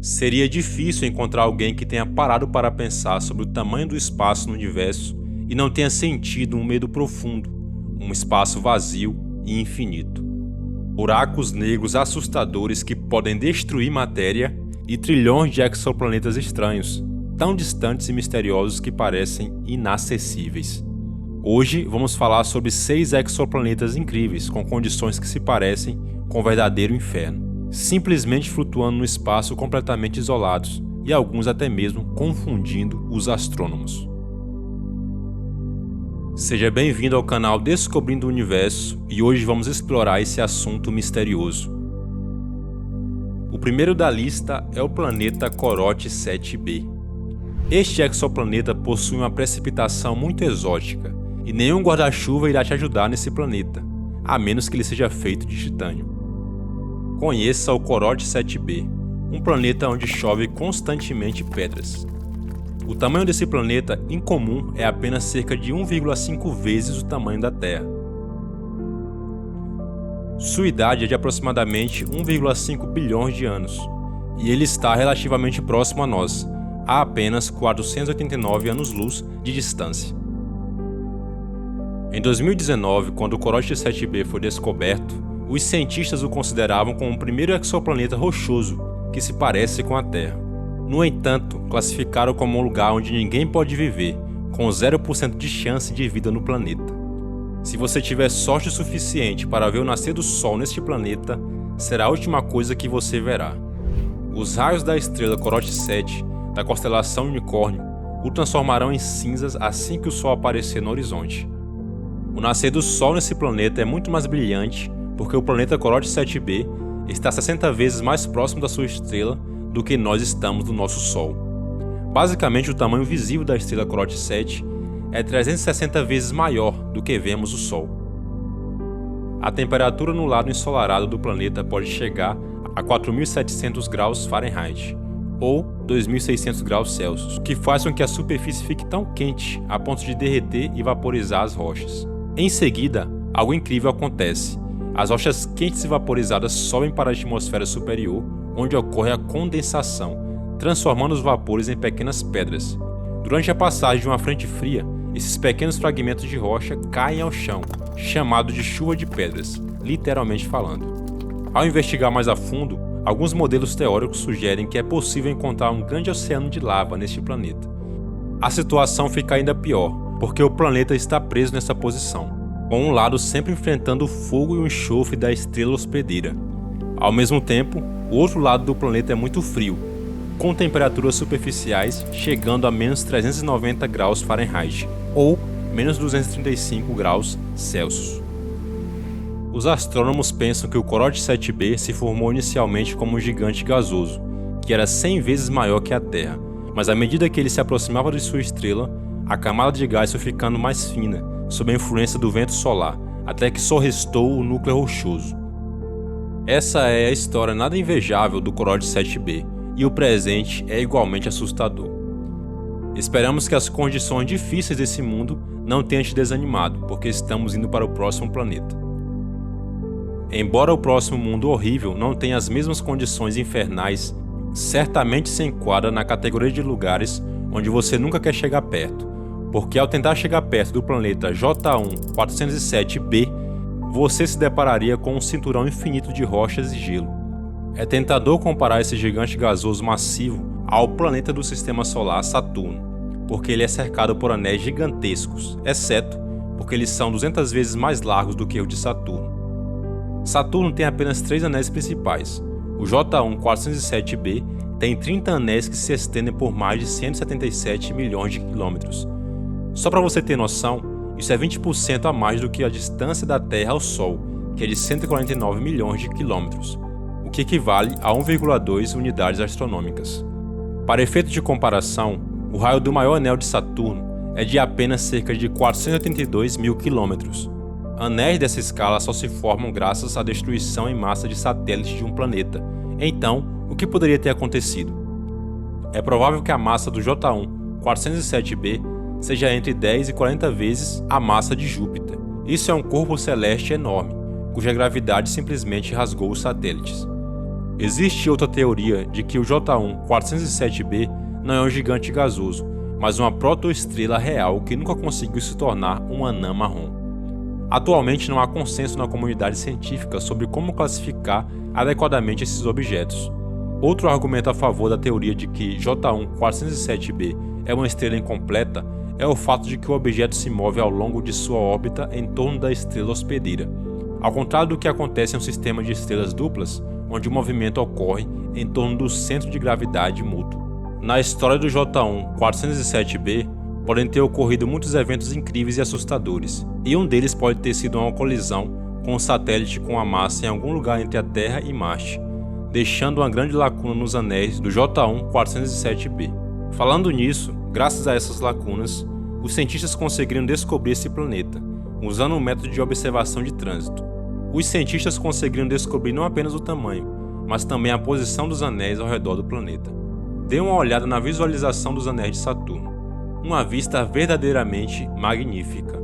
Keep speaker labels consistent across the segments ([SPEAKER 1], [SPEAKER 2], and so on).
[SPEAKER 1] Seria difícil encontrar alguém que tenha parado para pensar sobre o tamanho do espaço no universo e não tenha sentido um medo profundo, um espaço vazio e infinito. Buracos negros assustadores que podem destruir matéria e trilhões de exoplanetas estranhos, tão distantes e misteriosos que parecem inacessíveis. Hoje vamos falar sobre 6 exoplanetas incríveis com condições que se parecem com o verdadeiro inferno, simplesmente flutuando no espaço completamente isolados e alguns até mesmo confundindo os astrônomos. Seja bem-vindo ao canal Descobrindo o Universo e hoje vamos explorar esse assunto misterioso. O primeiro da lista é o planeta Corote 7b. Este exoplaneta possui uma precipitação muito exótica e nenhum guarda-chuva irá te ajudar nesse planeta, a menos que ele seja feito de titânio. Conheça o Corote 7b, um planeta onde chove constantemente pedras. O tamanho desse planeta incomum é apenas cerca de 1,5 vezes o tamanho da Terra. Sua idade é de aproximadamente 1,5 bilhões de anos, e ele está relativamente próximo a nós, a apenas 489 anos-luz de distância. Em 2019, quando o Corote 7b foi descoberto, os cientistas o consideravam como o primeiro exoplaneta rochoso que se parece com a Terra. No entanto, classificaram como um lugar onde ninguém pode viver, com 0% de chance de vida no planeta. Se você tiver sorte suficiente para ver o nascer do Sol neste planeta, será a última coisa que você verá. Os raios da estrela Corote 7, da constelação Unicórnio, o transformarão em cinzas assim que o Sol aparecer no horizonte. O nascer do Sol nesse planeta é muito mais brilhante porque o planeta Corote 7b está 60 vezes mais próximo da sua estrela do que nós estamos do nosso Sol. Basicamente, o tamanho visível da estrela Corote 7 é 360 vezes maior do que vemos o Sol. A temperatura no lado ensolarado do planeta pode chegar a 4.700 graus Fahrenheit, ou 2.600 graus Celsius, o que faz com que a superfície fique tão quente a ponto de derreter e vaporizar as rochas. Em seguida, algo incrível acontece. As rochas quentes e vaporizadas sobem para a atmosfera superior, onde ocorre a condensação, transformando os vapores em pequenas pedras. Durante a passagem de uma frente fria, esses pequenos fragmentos de rocha caem ao chão, chamado de chuva de pedras, literalmente falando. Ao investigar mais a fundo, alguns modelos teóricos sugerem que é possível encontrar um grande oceano de lava neste planeta. A situação fica ainda pior, porque o planeta está preso nessa posição, com um lado sempre enfrentando o fogo e o enxofre da estrela hospedeira. Ao mesmo tempo, o outro lado do planeta é muito frio, com temperaturas superficiais chegando a menos 390 graus Fahrenheit, ou menos 235 graus Celsius. Os astrônomos pensam que o Corote 7b se formou inicialmente como um gigante gasoso, que era 100 vezes maior que a Terra, mas à medida que ele se aproximava de sua estrela, a camada de gás foi ficando mais fina, sob a influência do vento solar, até que só restou o núcleo rochoso. Essa é a história nada invejável do Corote 7b, e o presente é igualmente assustador. Esperamos que as condições difíceis desse mundo não tenham te desanimado, porque estamos indo para o próximo planeta. Embora o próximo mundo horrível não tenha as mesmas condições infernais, certamente se enquadra na categoria de lugares onde você nunca quer chegar perto, porque ao tentar chegar perto do planeta J1-407b, você se depararia com um cinturão infinito de rochas e gelo. É tentador comparar esse gigante gasoso massivo ao planeta do Sistema Solar Saturno, porque ele é cercado por anéis gigantescos, exceto porque eles são 200 vezes mais largos do que o de Saturno. Saturno tem apenas 3 anéis principais. O J1-407b tem 30 anéis que se estendem por mais de 177 milhões de quilômetros. Só para você ter noção, isso é 20% a mais do que a distância da Terra ao Sol, que é de 149 milhões de quilômetros, o que equivale a 1,2 unidades astronômicas. Para efeito de comparação, o raio do maior anel de Saturno é de apenas cerca de 482 mil quilômetros. Anéis dessa escala só se formam graças à destruição em massa de satélites de um planeta. Então, o que poderia ter acontecido? É provável que a massa do J1-407b seja entre 10 e 40 vezes a massa de Júpiter. Isso é um corpo celeste enorme, cuja gravidade simplesmente rasgou os satélites. Existe outra teoria de que o J1 407b não é um gigante gasoso, mas uma protoestrela real que nunca conseguiu se tornar um anã marrom. Atualmente não há consenso na comunidade científica sobre como classificar adequadamente esses objetos. Outro argumento a favor da teoria de que J1 407b é uma estrela incompleta é o fato de que o objeto se move ao longo de sua órbita em torno da estrela hospedeira, ao contrário do que acontece em um sistema de estrelas duplas, onde o movimento ocorre em torno do centro de gravidade mútuo. Na história do J1 407b, podem ter ocorrido muitos eventos incríveis e assustadores, e um deles pode ter sido uma colisão com um satélite com a massa em algum lugar entre a Terra e Marte, deixando uma grande lacuna nos anéis do J1 407b. Falando nisso, graças a essas lacunas, os cientistas conseguiram descobrir esse planeta, usando um método de observação de trânsito. Os cientistas conseguiram descobrir não apenas o tamanho, mas também a posição dos anéis ao redor do planeta. Dê uma olhada na visualização dos anéis de Saturno, uma vista verdadeiramente magnífica.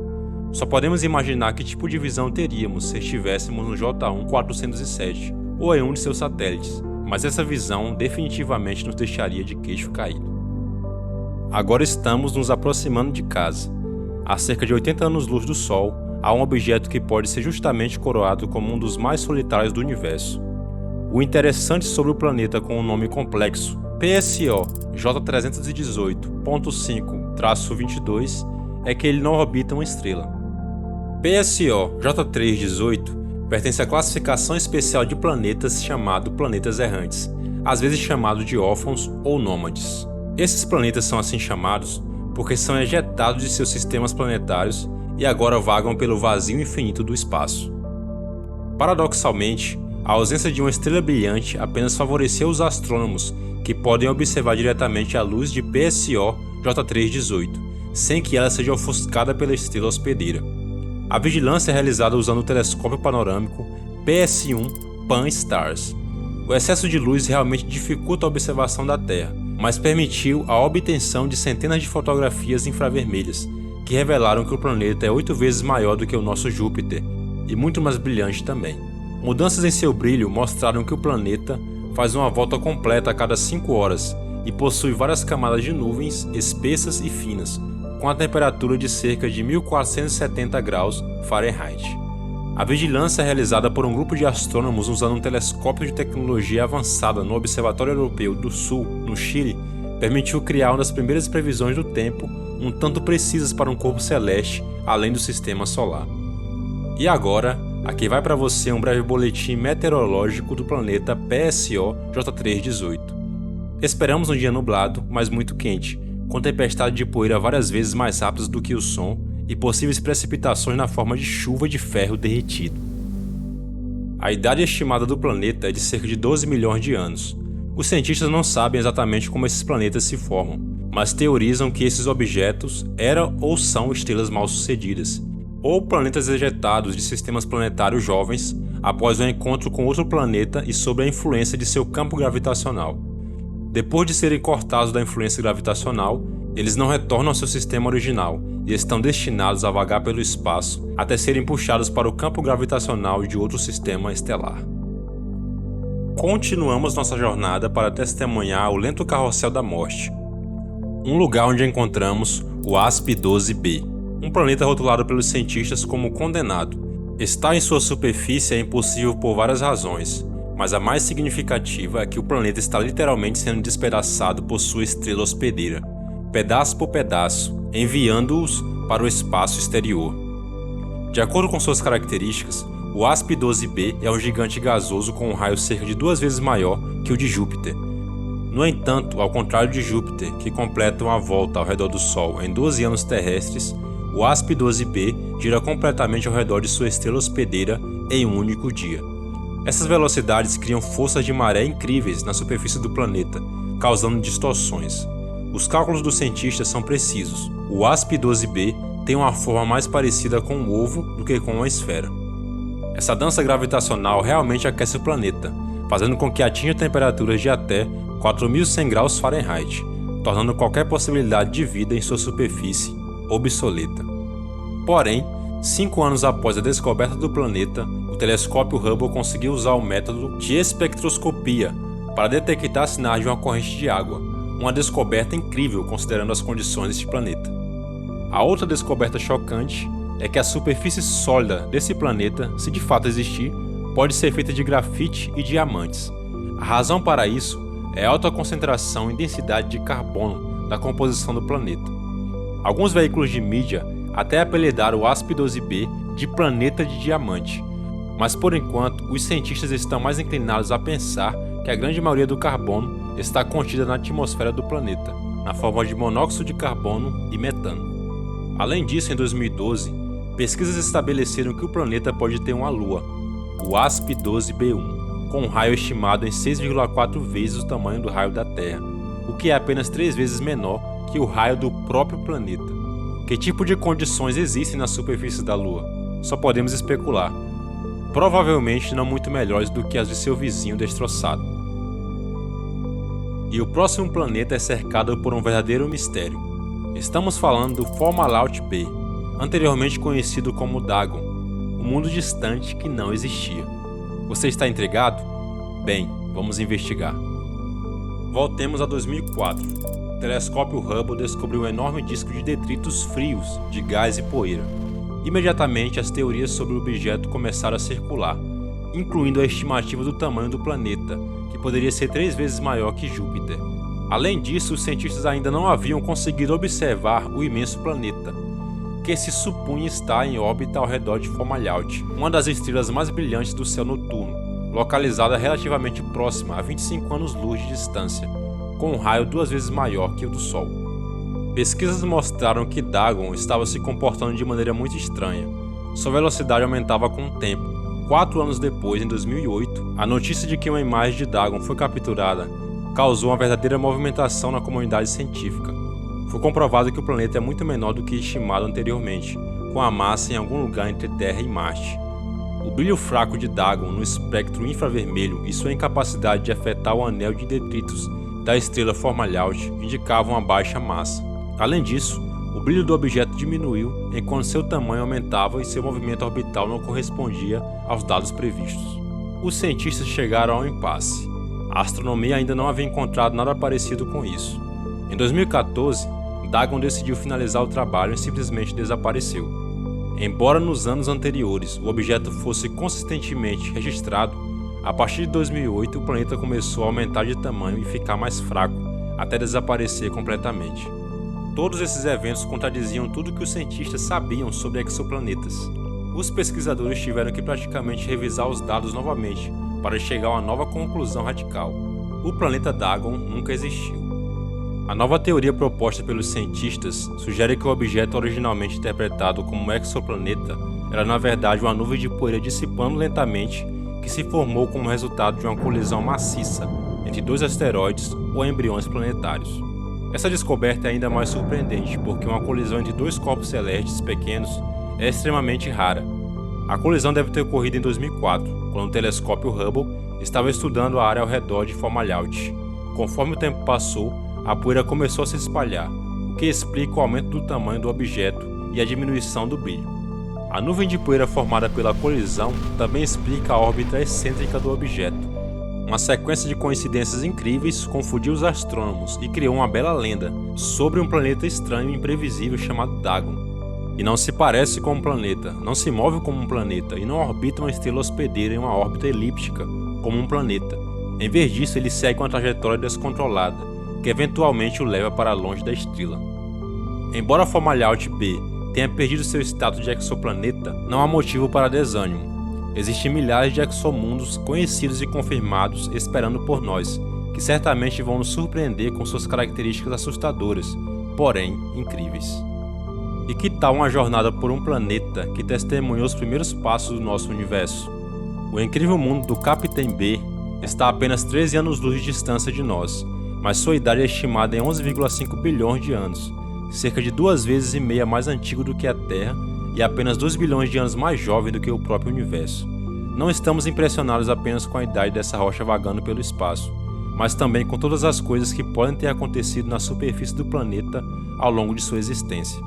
[SPEAKER 1] Só podemos imaginar que tipo de visão teríamos se estivéssemos no J1 407 ou em um de seus satélites, mas essa visão definitivamente nos deixaria de queixo caído. Agora estamos nos aproximando de casa. A cerca de 80 anos-luz do Sol, há um objeto que pode ser justamente coroado como um dos mais solitários do universo. O interessante sobre o planeta com o nome complexo PSO J318.5-22 é que ele não orbita uma estrela. PSO J318 pertence à classificação especial de planetas chamado planetas errantes, às vezes chamados de órfãos ou nômades. Esses planetas são assim chamados porque são ejetados de seus sistemas planetários e agora vagam pelo vazio infinito do espaço. Paradoxalmente, a ausência de uma estrela brilhante apenas favoreceu os astrônomos que podem observar diretamente a luz de PSO J318, sem que ela seja ofuscada pela estrela hospedeira. A vigilância é realizada usando o telescópio panorâmico PS1 Pan-STARRS. O excesso de luz realmente dificulta a observação da Terra, mas permitiu a obtenção de centenas de fotografias infravermelhas, que revelaram que o planeta é 8 vezes maior do que o nosso Júpiter, e muito mais brilhante também. Mudanças em seu brilho mostraram que o planeta faz uma volta completa a cada 5 horas e possui várias camadas de nuvens espessas e finas, com a temperatura de cerca de 1470 graus Fahrenheit. A vigilância é realizada por um grupo de astrônomos usando um telescópio de tecnologia avançada no Observatório Europeu do Sul, no Chile, permitiu criar uma das primeiras previsões do tempo um tanto precisas para um corpo celeste além do sistema solar. E agora, aqui vai para você um breve boletim meteorológico do planeta PSO J318. Esperamos um dia nublado, mas muito quente, com tempestade de poeira várias vezes mais rápidas do que o som e possíveis precipitações na forma de chuva de ferro derretido. A idade estimada do planeta é de cerca de 12 milhões de anos. Os cientistas não sabem exatamente como esses planetas se formam, mas teorizam que esses objetos eram ou são estrelas mal-sucedidas, ou planetas ejetados de sistemas planetários jovens após o encontro com outro planeta e sob a influência de seu campo gravitacional. Depois de serem cortados da influência gravitacional, eles não retornam ao seu sistema original e estão destinados a vagar pelo espaço até serem puxados para o campo gravitacional de outro sistema estelar. Continuamos nossa jornada para testemunhar o lento carrossel da morte, um lugar onde encontramos o ASP-12b, um planeta rotulado pelos cientistas como condenado. Estar em sua superfície é impossível por várias razões, mas a mais significativa é que o planeta está literalmente sendo despedaçado por sua estrela hospedeira, pedaço por pedaço, enviando-os para o espaço exterior. De acordo com suas características, o ASP-12b é um gigante gasoso com um raio cerca de 2 vezes maior que o de Júpiter. No entanto, ao contrário de Júpiter, que completa uma volta ao redor do Sol em 12 anos terrestres, o ASP-12b gira completamente ao redor de sua estrela hospedeira em um único dia. Essas velocidades criam forças de maré incríveis na superfície do planeta, causando distorções. Os cálculos dos cientistas são precisos. O ASP-12b tem uma forma mais parecida com um ovo do que com uma esfera. Essa dança gravitacional realmente aquece o planeta, fazendo com que atinja temperaturas de até 4.100 graus Fahrenheit, tornando qualquer possibilidade de vida em sua superfície obsoleta. Porém, 5 anos após a descoberta do planeta, o telescópio Hubble conseguiu usar o método de espectroscopia para detectar sinais de uma corrente de água, uma descoberta incrível considerando as condições deste planeta. A outra descoberta chocante é que a superfície sólida desse planeta, se de fato existir, pode ser feita de grafite e diamantes. A razão para isso é a alta concentração e densidade de carbono da composição do planeta. Alguns veículos de mídia até apelidaram o ASP-12b de planeta de diamante, mas por enquanto os cientistas estão mais inclinados a pensar que a grande maioria do carbono está contida na atmosfera do planeta, na forma de monóxido de carbono e metano. Além disso, em 2012, pesquisas estabeleceram que o planeta pode ter uma lua, o ASP-12b1, com um raio estimado em 6,4 vezes o tamanho do raio da Terra, o que é apenas 3 vezes menor que o raio do próprio planeta. Que tipo de condições existem na superfície da Lua? Só podemos especular. Provavelmente não muito melhores do que as de seu vizinho destroçado. E o próximo planeta é cercado por um verdadeiro mistério. Estamos falando do Fomalhaut B, anteriormente conhecido como Dagon, um mundo distante que não existia. Você está intrigado? Bem, vamos investigar. Voltemos a 2004. O telescópio Hubble descobriu um enorme disco de detritos frios de gás e poeira. Imediatamente, as teorias sobre o objeto começaram a circular, incluindo a estimativa do tamanho do planeta, que poderia ser 3 vezes maior que Júpiter. Além disso, os cientistas ainda não haviam conseguido observar o imenso planeta, que se supunha estar em órbita ao redor de Fomalhaut, uma das estrelas mais brilhantes do céu noturno, localizada relativamente próxima a 25 anos-luz de distância, com um raio 2 vezes maior que o do Sol. Pesquisas mostraram que Dagon estava se comportando de maneira muito estranha. Sua velocidade aumentava com o tempo. 4 anos depois, em 2008, a notícia de que uma imagem de Dagon foi capturada causou uma verdadeira movimentação na comunidade científica. Foi comprovado que o planeta é muito menor do que estimado anteriormente, com a massa em algum lugar entre Terra e Marte. O brilho fraco de Dagon no espectro infravermelho e sua incapacidade de afetar o anel de detritos da estrela Fomalhaut indicavam uma baixa massa. Além disso, o brilho do objeto diminuiu enquanto seu tamanho aumentava e seu movimento orbital não correspondia aos dados previstos. Os cientistas chegaram ao impasse. A astronomia ainda não havia encontrado nada parecido com isso. Em 2014, Dagon decidiu finalizar o trabalho e simplesmente desapareceu. Embora nos anos anteriores o objeto fosse consistentemente registrado, a partir de 2008 o planeta começou a aumentar de tamanho e ficar mais fraco, até desaparecer completamente. Todos esses eventos contradiziam tudo que os cientistas sabiam sobre exoplanetas. Os pesquisadores tiveram que praticamente revisar os dados novamente para chegar a uma nova conclusão radical. O planeta Dagon nunca existiu. A nova teoria proposta pelos cientistas sugere que o objeto originalmente interpretado como um exoplaneta era na verdade uma nuvem de poeira dissipando lentamente que se formou como resultado de uma colisão maciça entre 2 asteroides ou embriões planetários. Essa descoberta é ainda mais surpreendente porque uma colisão entre 2 corpos celestes pequenos é extremamente rara. A colisão deve ter ocorrido em 2004, quando o telescópio Hubble estava estudando a área ao redor de Fomalhaut. Conforme o tempo passou, a poeira começou a se espalhar, o que explica o aumento do tamanho do objeto e a diminuição do brilho. A nuvem de poeira formada pela colisão também explica a órbita excêntrica do objeto. Uma sequência de coincidências incríveis confundiu os astrônomos e criou uma bela lenda sobre um planeta estranho e imprevisível chamado Dagon. E não se parece com um planeta, não se move como um planeta e não orbita uma estrela hospedeira em uma órbita elíptica, como um planeta. Em vez disso, ele segue uma trajetória descontrolada, que eventualmente o leva para longe da estrela. Embora Fomalhaut B tenha perdido seu status de exoplaneta, não há motivo para desânimo. Existem milhares de exomundos conhecidos e confirmados esperando por nós, que certamente vão nos surpreender com suas características assustadoras, porém incríveis. E que tal uma jornada por um planeta que testemunhou os primeiros passos do nosso universo? O incrível mundo do Capitão B está a apenas 13 anos-luz de distância de nós, mas sua idade é estimada em 11,5 bilhões de anos, cerca de 2,5 vezes mais antigo do que a Terra e apenas 2 bilhões de anos mais jovem do que o próprio universo. Não estamos impressionados apenas com a idade dessa rocha vagando pelo espaço, mas também com todas as coisas que podem ter acontecido na superfície do planeta ao longo de sua existência.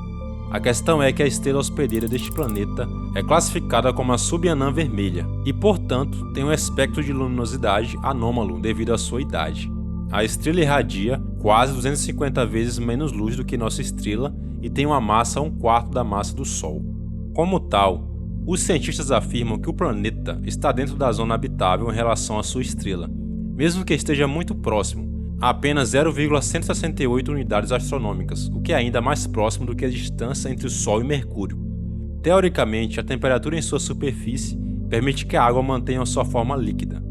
[SPEAKER 1] A questão é que a estrela hospedeira deste planeta é classificada como a subanã vermelha e, portanto, tem um espectro de luminosidade anômalo devido à sua idade. A estrela irradia quase 250 vezes menos luz do que nossa estrela e tem uma massa 1/4 da massa do Sol. Como tal, os cientistas afirmam que o planeta está dentro da zona habitável em relação à sua estrela, mesmo que esteja muito próximo, a apenas 0,168 unidades astronômicas, o que é ainda mais próximo do que a distância entre o Sol e Mercúrio. Teoricamente, a temperatura em sua superfície permite que a água mantenha sua forma líquida.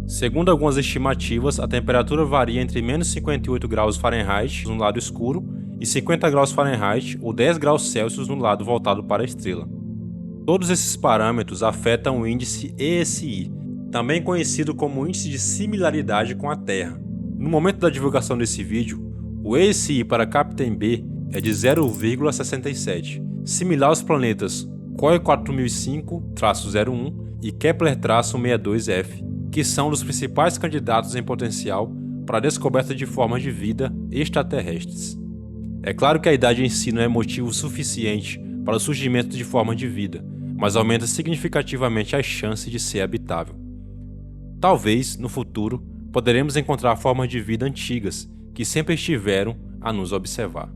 [SPEAKER 1] Segundo algumas estimativas, a temperatura varia entre menos 58 graus Fahrenheit no lado escuro e 50 graus Fahrenheit ou 10 graus Celsius no lado voltado para a estrela. Todos esses parâmetros afetam o índice ESI, também conhecido como índice de similaridade com a Terra. No momento da divulgação desse vídeo, o ESI para Captain B é de 0,67, similar aos planetas COI 4005-01 e Kepler-62f, que são dos principais candidatos em potencial para a descoberta de formas de vida extraterrestres. É claro que a idade em si não é motivo suficiente para o surgimento de formas de vida, mas aumenta significativamente as chances de ser habitável. Talvez, no futuro, poderemos encontrar formas de vida antigas que sempre estiveram a nos observar.